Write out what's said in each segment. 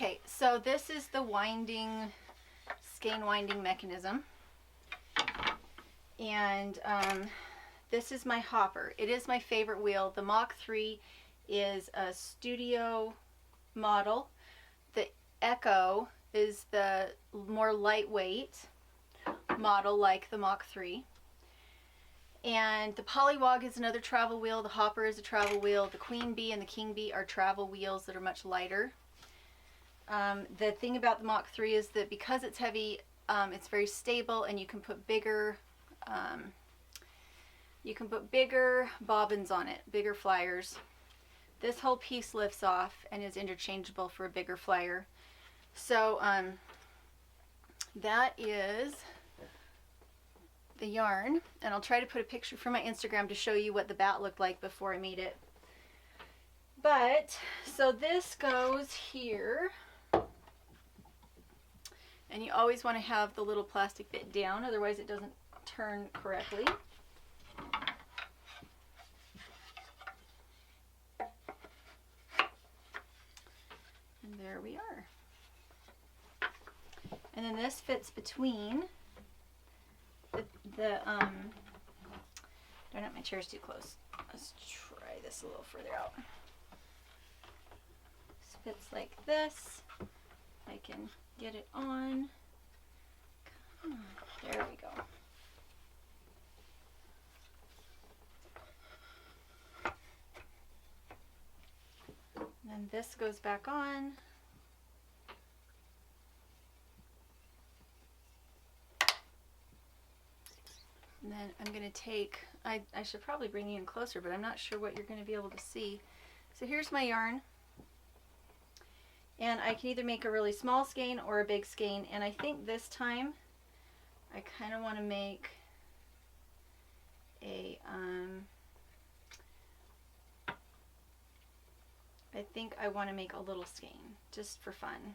Okay, so this is the winding, skein winding mechanism. And this is my hopper. It is my favorite wheel. The Mach 3 is a studio model. The Echo is the more lightweight model like the Mach 3. And the Polywog is another travel wheel. The Hopper is a travel wheel. The Queen Bee and the King Bee are travel wheels that are much lighter. The thing about the Mach 3 is that because it's heavy, it's very stable, and you can put bigger bobbins on it, bigger flyers. This whole piece lifts off and is interchangeable for a bigger flyer. So that is the yarn, and I'll try to put a picture from my Instagram to show you what the bat looked like before I made it. But so this goes here, and you always want to have the little plastic bit down, otherwise it doesn't turn correctly. And there we are. And then this fits between darn it, my chair's too close. Let's try this a little further out. This fits like this. I can get it on. Come on. There we go. And then this goes back on. And then I'm going to take, I should probably bring you in closer, but I'm not sure what you're going to be able to see. So here's my yarn. And I can either make a really small skein or a big skein. And I think this time I kind of want to make a, I think I want to make a little skein just for fun.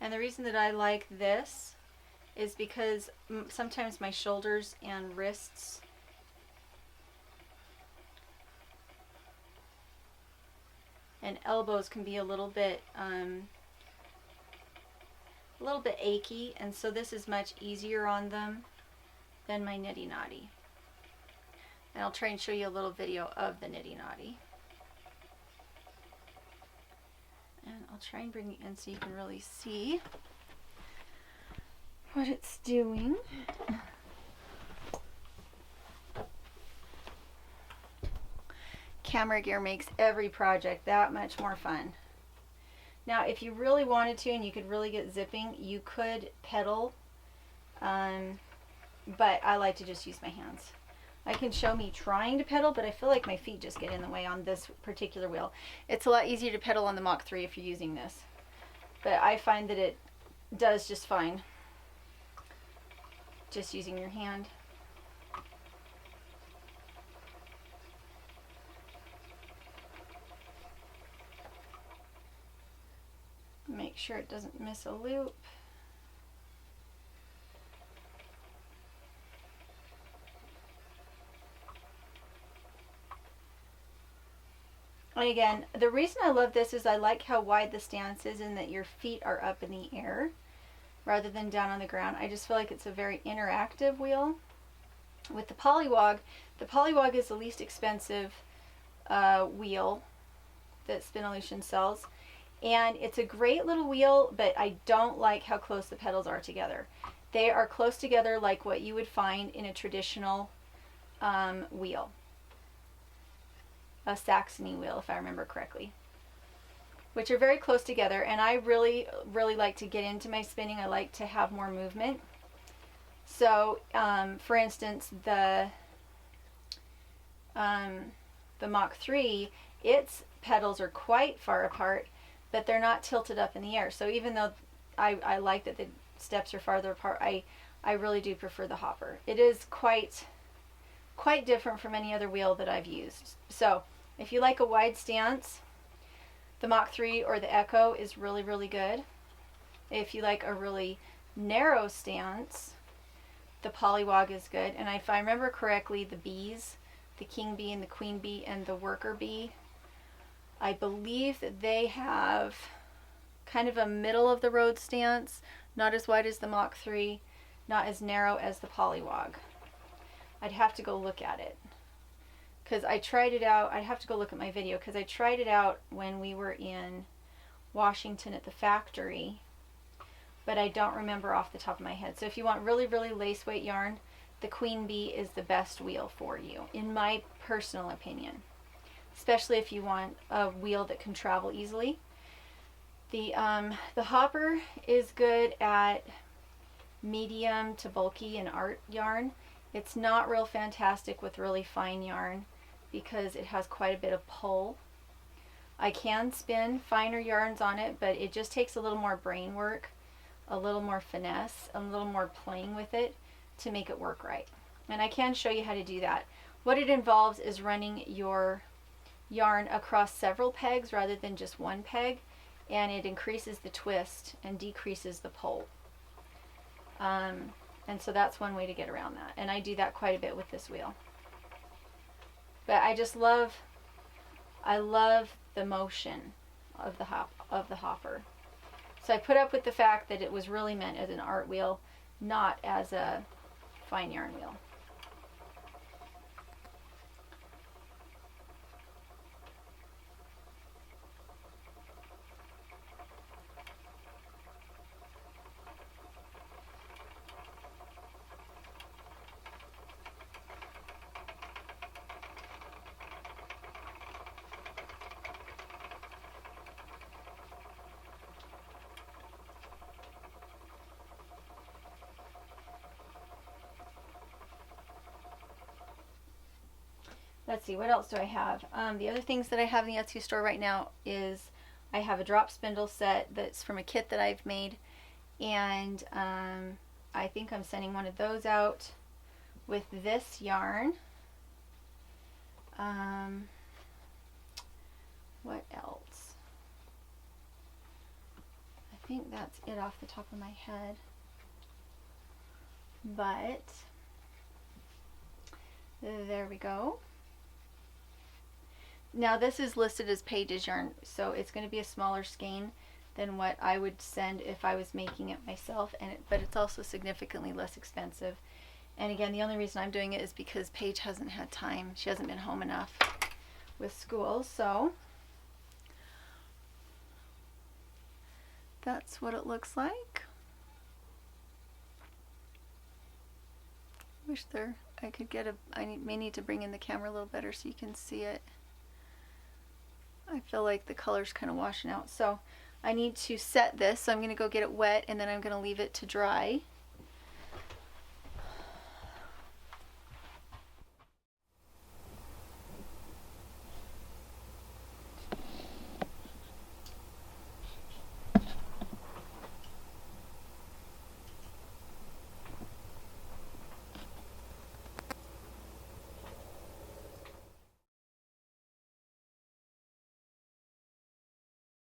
And the reason that I like this is because sometimes my shoulders and wrists and elbows can be a little bit achy, and so this is much easier on them than my Nitty Knotty. And I'll try and show you a little video of the Nitty Knotty. And I'll try and bring it in so you can really see what it's doing. Camera gear makes every project that much more fun. Now, if you really wanted to and you could really get zipping, you could pedal, but I like to just use my hands. I can show me trying to pedal, but I feel like my feet just get in the way on this particular wheel. It's a lot easier to pedal on the Mach 3 if you're using this, but I find that it does just fine just using your hand. Make sure it doesn't miss a loop. And again, the reason I love this is I like how wide the stance is and that your feet are up in the air rather than down on the ground. I just feel like it's a very interactive wheel. With the Polywog is the least expensive wheel that Spinolution sells. And it's a great little wheel, but I don't like how close the pedals are together. They are close together like what you would find in a traditional wheel. A Saxony wheel, if I remember correctly. Which are very close together, and I really like to get into my spinning. I like to have more movement. So, for instance, the Mach 3, its pedals are quite far apart, but they're not tilted up in the air. So even though I like that the steps are farther apart, I really do prefer the Hopper. It is quite different from any other wheel that I've used. So if you like a wide stance, the Mach 3 or the Echo is really good. If you like a really narrow stance, the Polywog is good. And if I remember correctly, the bees, the King Bee and the Queen Bee and the Worker Bee I believe that they have kind of a middle of the road stance, not as wide as the Mach 3, not as narrow as the Polywog. I'd have to go look at it because I tried it out. I'd have to go look at my video because I tried it out when we were in Washington at the factory, but I don't remember off the top of my head. So if you want really, really lace weight yarn, the Queen Bee is the best wheel for you, in my personal opinion, especially if you want a wheel that can travel easily. The Hopper is good at medium to bulky and art yarn. It's not real fantastic with really fine yarn because it has quite a bit of pull. I can spin finer yarns on it, but it just takes a little more brain work, a little more finesse, a little more playing with it to make it work right. And I can show you how to do that. What it involves is running your yarn across several pegs rather than just one peg, and it increases the twist and decreases the pull. And so that's one way to get around that. And I do that quite a bit with this wheel. But I just love, I love the motion of the hopper. So I put up with the fact that it was really meant as an art wheel, not as a fine yarn wheel. Let's see, what else do I have? The other things that I have in the Etsy store right now is I have a drop spindle set that's from a kit that I've made, and I think I'm sending one of those out with this yarn. What else? I think that's it off the top of my head. But there we go. Now this is listed as Pages yarn, so it's going to be a smaller skein than what I would send if I was making it myself, but it's also significantly less expensive. And again, the only reason I'm doing it is because Paige hasn't had time. She hasn't been home enough with school, so that's what it looks like. Wish I could get I may need to bring in the camera a little better so you can see it. I feel like the color's kind of washing out. So I need to set this. So I'm going to go get it wet and then I'm going to leave it to dry.